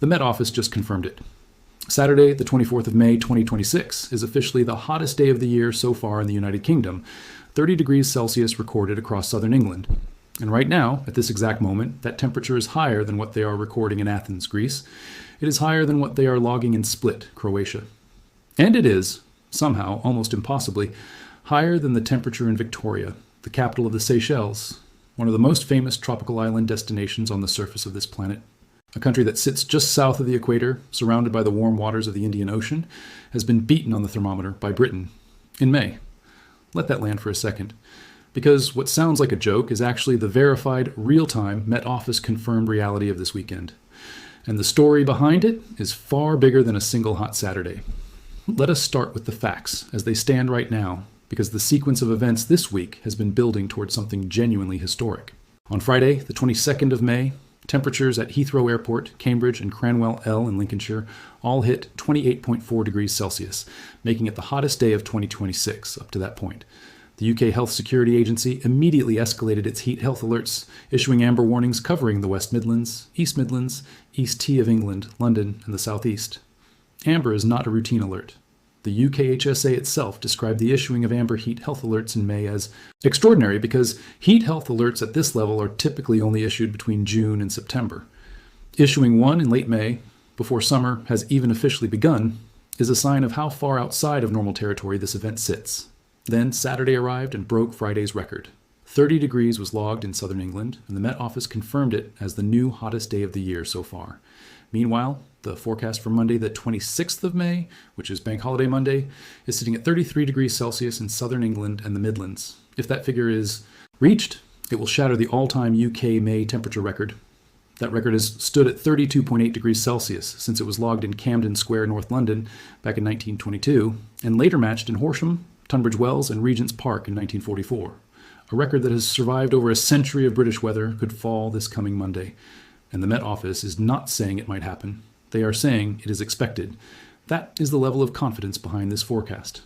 The Met Office just confirmed it. Saturday, the 24th of May, 2026, is officially the hottest day of the year so far in the United Kingdom, 30 degrees Celsius recorded across southern England. And right now, at this exact moment, that temperature is higher than what they are recording in Athens, Greece. It is higher than what they are logging in Split, Croatia. And it is, somehow, almost impossibly, higher than the temperature in Victoria, the capital of the Seychelles, one of the most famous tropical island destinations on the surface of this planet. A country that sits just south of the equator, surrounded by the warm waters of the Indian Ocean, has been beaten on the thermometer by Britain in May. Let that land for a second, because what sounds like a joke is actually the verified, real-time Met Office confirmed reality of this weekend. And the story behind it is far bigger than a single hot Saturday. Let us start with the facts as they stand right now, because the sequence of events this week has been building towards something genuinely historic. On Friday, the 22nd of May, temperatures at Heathrow Airport, Cambridge, and Cranwell L in Lincolnshire all hit 28.4 degrees Celsius, making it the hottest day of 2026 up to that point. The UK Health Security Agency immediately escalated its heat health alerts, issuing amber warnings covering the West Midlands, East T of England, London, and the South East. Amber is not a routine alert. The UKHSA itself described the issuing of amber heat health alerts in May as extraordinary because heat health alerts at this level are typically only issued between June and September. Issuing one in late May, before summer has even officially begun, is a sign of how far outside of normal territory this event sits. Then Saturday arrived and broke Friday's record. 30 degrees was logged in southern England, and the Met Office confirmed it as the new hottest day of the year so far. Meanwhile, the forecast for Monday, the 26th of May, which is Bank Holiday Monday, is sitting at 33 degrees Celsius in southern England and the Midlands. If that figure is reached, it will shatter the all-time UK May temperature record. That record has stood at 32.8 degrees Celsius since it was logged in Camden Square, North London, back in 1922, and later matched in Horsham, Tunbridge Wells, and Regent's Park in 1944. A record that has survived over a century of British weather could fall this coming Monday. And the Met Office is not saying it might happen. They are saying it is expected. That is the level of confidence behind this forecast.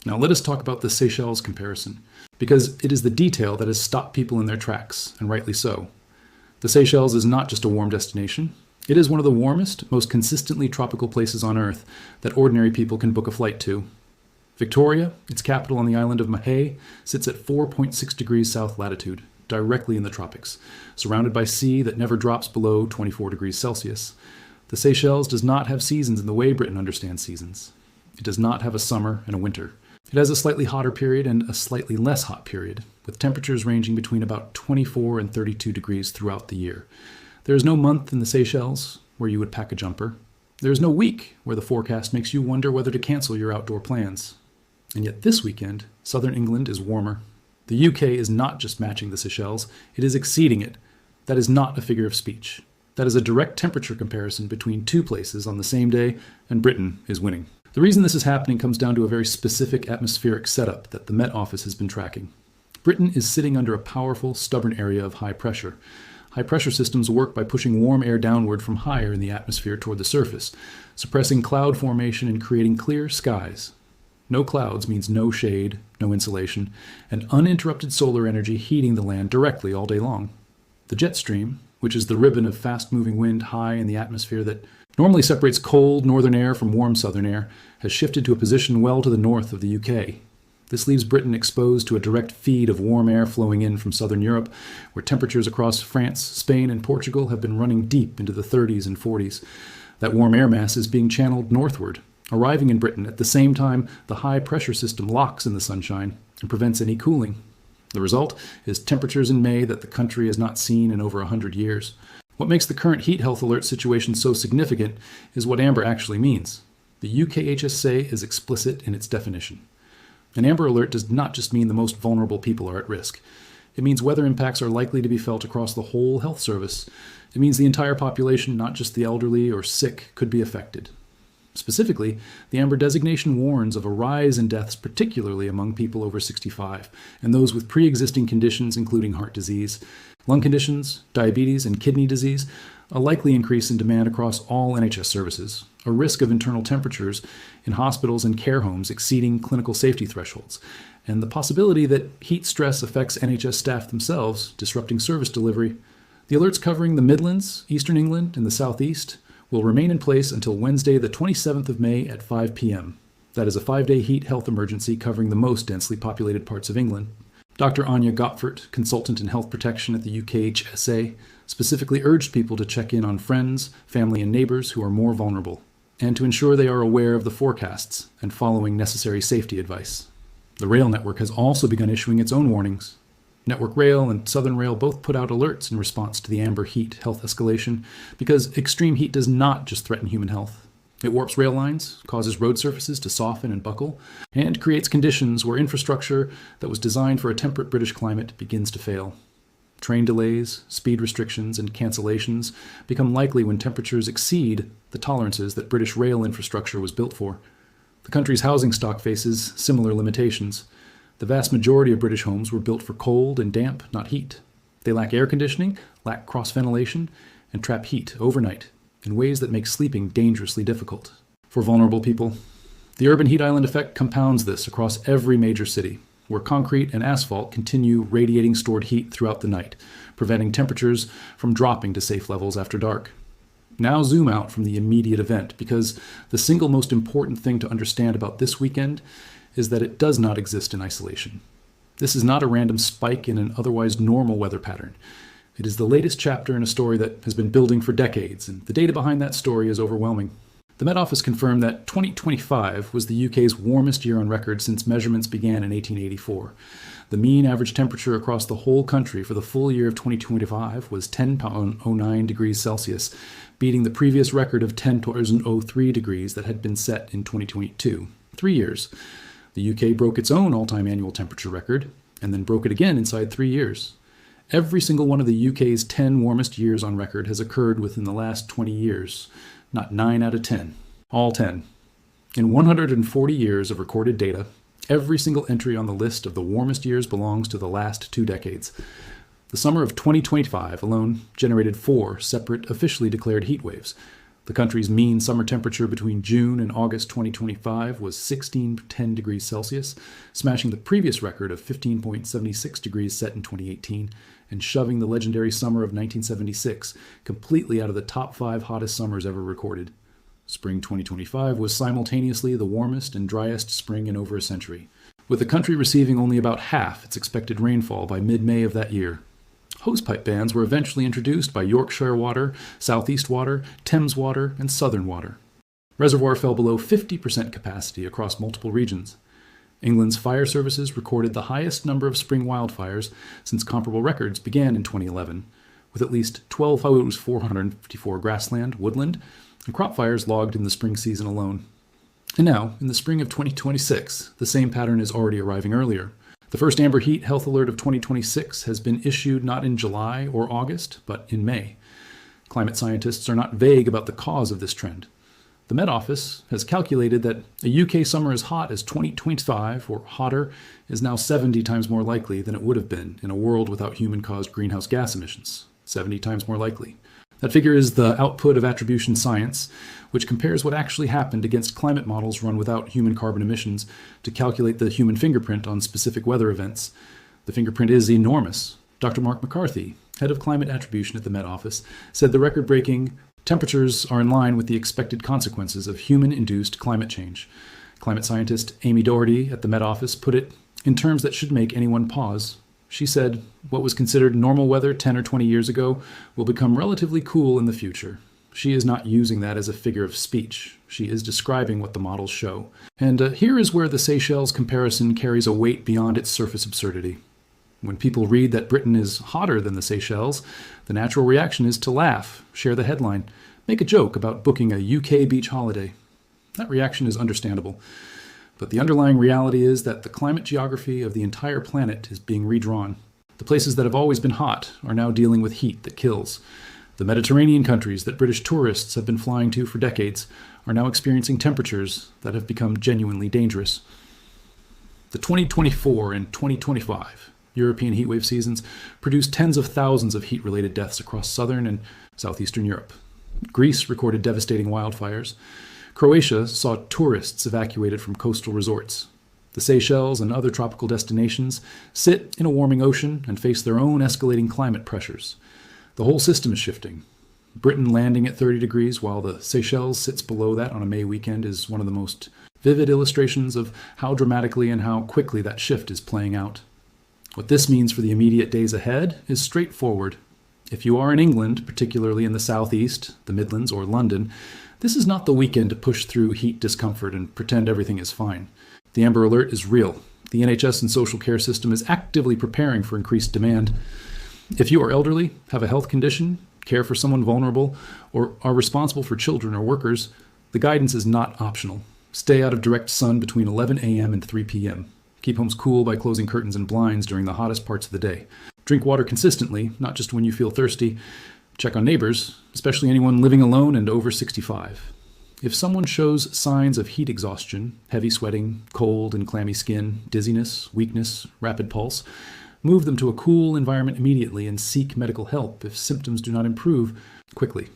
Now let us talk about the Seychelles comparison, because it is the detail that has stopped people in their tracks, and rightly so. The Seychelles is not just a warm destination. It is one of the warmest, most consistently tropical places on Earth that ordinary people can book a flight to. Victoria, its capital on the island of Mahé, sits at 4.6 degrees south latitude, directly in the tropics, surrounded by sea that never drops below 24 degrees Celsius. The Seychelles does not have seasons in the way Britain understands seasons. It does not have a summer and a winter. It has a slightly hotter period and a slightly less hot period, with temperatures ranging between about 24 and 32 degrees throughout the year. There is no month in the Seychelles where you would pack a jumper. There is no week where the forecast makes you wonder whether to cancel your outdoor plans. And yet this weekend, southern England is warmer. The UK is not just matching the Seychelles, it is exceeding it. That is not a figure of speech. That is a direct temperature comparison between two places on the same day, and Britain is winning. The reason this is happening comes down to a very specific atmospheric setup that the Met Office has been tracking. Britain is sitting under a powerful, stubborn area of high pressure. High pressure systems work by pushing warm air downward from higher in the atmosphere toward the surface, suppressing cloud formation and creating clear skies. No clouds means no shade, no insulation, and uninterrupted solar energy heating the land directly all day long. The jet stream, which is the ribbon of fast-moving wind high in the atmosphere that normally separates cold northern air from warm southern air, has shifted to a position well to the north of the UK. This leaves Britain exposed to a direct feed of warm air flowing in from southern Europe, where temperatures across France, Spain, and Portugal have been running deep into the 30s and 40s. That warm air mass is being channeled northward, arriving in Britain at the same time the high-pressure system locks in the sunshine and prevents any cooling. The result is temperatures in May that the country has not seen in over 100 years. What makes the current heat health alert situation so significant is what amber actually means. The UKHSA is explicit in its definition. An amber alert does not just mean the most vulnerable people are at risk. It means weather impacts are likely to be felt across the whole health service. It means the entire population, not just the elderly or sick, could be affected. Specifically, the amber designation warns of a rise in deaths, particularly among people over 65, and those with pre-existing conditions including heart disease, lung conditions, diabetes, and kidney disease, a likely increase in demand across all NHS services, a risk of internal temperatures in hospitals and care homes exceeding clinical safety thresholds, and the possibility that heat stress affects NHS staff themselves, disrupting service delivery. The alerts covering the Midlands, Eastern England, and the South East will remain in place until Wednesday, the 27th of May at 5 p.m. That is a 5-day heat health emergency covering the most densely populated parts of England. Dr. Anya Gottfert, consultant in health protection at the UKHSA, specifically urged people to check in on friends, family, and neighbors who are more vulnerable, and to ensure they are aware of the forecasts and following necessary safety advice. The rail network has also begun issuing its own warnings. Network Rail and Southern Rail both put out alerts in response to the amber heat health escalation because extreme heat does not just threaten human health. It warps rail lines, causes road surfaces to soften and buckle, and creates conditions where infrastructure that was designed for a temperate British climate begins to fail. Train delays, speed restrictions, and cancellations become likely when temperatures exceed the tolerances that British rail infrastructure was built for. The country's housing stock faces similar limitations. The vast majority of British homes were built for cold and damp, not heat. They lack air conditioning, lack cross-ventilation, and trap heat overnight in ways that make sleeping dangerously difficult for vulnerable people. The urban heat island effect compounds this across every major city, where concrete and asphalt continue radiating stored heat throughout the night, preventing temperatures from dropping to safe levels after dark. Now zoom out from the immediate event, because the single most important thing to understand about this weekend is that it does not exist in isolation. This is not a random spike in an otherwise normal weather pattern. It is the latest chapter in a story that has been building for decades, and the data behind that story is overwhelming. The Met Office confirmed that 2025 was the UK's warmest year on record since measurements began in 1884. The mean average temperature across the whole country for the full year of 2025 was 10.09 degrees Celsius, beating the previous record of 10.03 degrees that had been set in 2022. 3 years. The UK broke its own all-time annual temperature record, and then broke it again inside 3 years. Every single one of the UK's 10 warmest years on record has occurred within the last 20 years. Not 9 out of 10. All 10. In 140 years of recorded data, every single entry on the list of the warmest years belongs to the last 2 decades. The summer of 2025 alone generated 4 separate officially declared heat waves. The country's mean summer temperature between June and August 2025 was 16.10 degrees Celsius, smashing the previous record of 15.76 degrees set in 2018, and shoving the legendary summer of 1976 completely out of the top 5 hottest summers ever recorded. Spring 2025 was simultaneously the warmest and driest spring in over a century, with the country receiving only about half its expected rainfall by mid-May of that year. Hosepipe bans were eventually introduced by Yorkshire Water, South East Water, Thames Water, and Southern Water. Reservoir fell below 50% capacity across multiple regions. England's fire services recorded the highest number of spring wildfires since comparable records began in 2011, with at least 12,454 grassland, woodland, and crop fires logged in the spring season alone. And now, in the spring of 2026, the same pattern is already arriving earlier. The first amber heat health alert of 2026 has been issued not in July or August, but in May. Climate scientists are not vague about the cause of this trend. The Met Office has calculated that a UK summer as hot as 2025 or hotter is now 70 times more likely than it would have been in a world without human-caused greenhouse gas emissions. 70 times more likely. That figure is the output of attribution science, which compares what actually happened against climate models run without human carbon emissions to calculate the human fingerprint on specific weather events. The fingerprint is enormous. Dr. Mark McCarthy, head of climate attribution at the Met Office, said the record-breaking temperatures are in line with the expected consequences of human-induced climate change. Climate scientist Amy Doherty at the Met Office put it in terms that should make anyone pause. She said, what was considered normal weather 10 or 20 years ago will become relatively cool in the future. She is not using that as a figure of speech. She is describing what the models show. And here is where the Seychelles comparison carries a weight beyond its surface absurdity. When people read that Britain is hotter than the Seychelles, the natural reaction is to laugh, share the headline, make a joke about booking a UK beach holiday. That reaction is understandable. But the underlying reality is that the climate geography of the entire planet is being redrawn. The places that have always been hot are now dealing with heat that kills. The Mediterranean countries that British tourists have been flying to for decades are now experiencing temperatures that have become genuinely dangerous. The 2024 and 2025 European heatwave seasons produced tens of thousands of heat-related deaths across southern and southeastern Europe. Greece recorded devastating wildfires. Croatia saw tourists evacuated from coastal resorts. The Seychelles and other tropical destinations sit in a warming ocean and face their own escalating climate pressures. The whole system is shifting. Britain landing at 30 degrees while the Seychelles sits below that on a May weekend is one of the most vivid illustrations of how dramatically and how quickly that shift is playing out. What this means for the immediate days ahead is straightforward. If you are in England, particularly in the southeast, the Midlands, or London, this is not the weekend to push through heat discomfort and pretend everything is fine. The Amber Alert is real. The NHS and social care system is actively preparing for increased demand. If you are elderly, have a health condition, care for someone vulnerable, or are responsible for children or workers, the guidance is not optional. Stay out of direct sun between 11 a.m. and 3 p.m. Keep homes cool by closing curtains and blinds during the hottest parts of the day. Drink water consistently, not just when you feel thirsty. Check on neighbors, especially anyone living alone and over 65. If someone shows signs of heat exhaustion, heavy sweating, cold and clammy skin, dizziness, weakness, rapid pulse, move them to a cool environment immediately and seek medical help if symptoms do not improve quickly.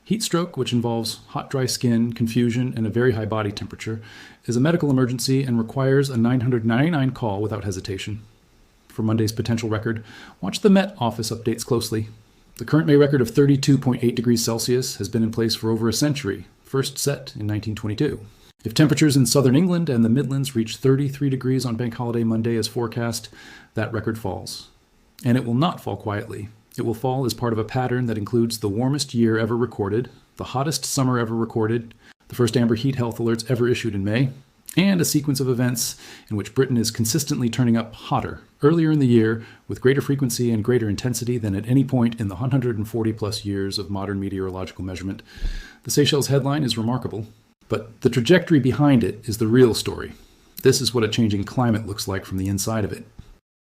Heat stroke, which involves hot, dry skin, confusion, and a very high body temperature, is a medical emergency and requires a 999 call without hesitation. For Monday's potential record, watch the Met Office updates closely. The current May record of 32.8 degrees Celsius has been in place for over a century, first set in 1922. If temperatures in southern England and the Midlands reach 33 degrees on Bank Holiday Monday as forecast, that record falls. And it will not fall quietly. It will fall as part of a pattern that includes the warmest year ever recorded, the hottest summer ever recorded, the first amber heat health alerts ever issued in May, and a sequence of events in which Britain is consistently turning up hotter earlier in the year with greater frequency and greater intensity than at any point in the 140 plus years of modern meteorological measurement. The Seychelles headline is remarkable, but the trajectory behind it is the real story. This is what a changing climate looks like from the inside of it.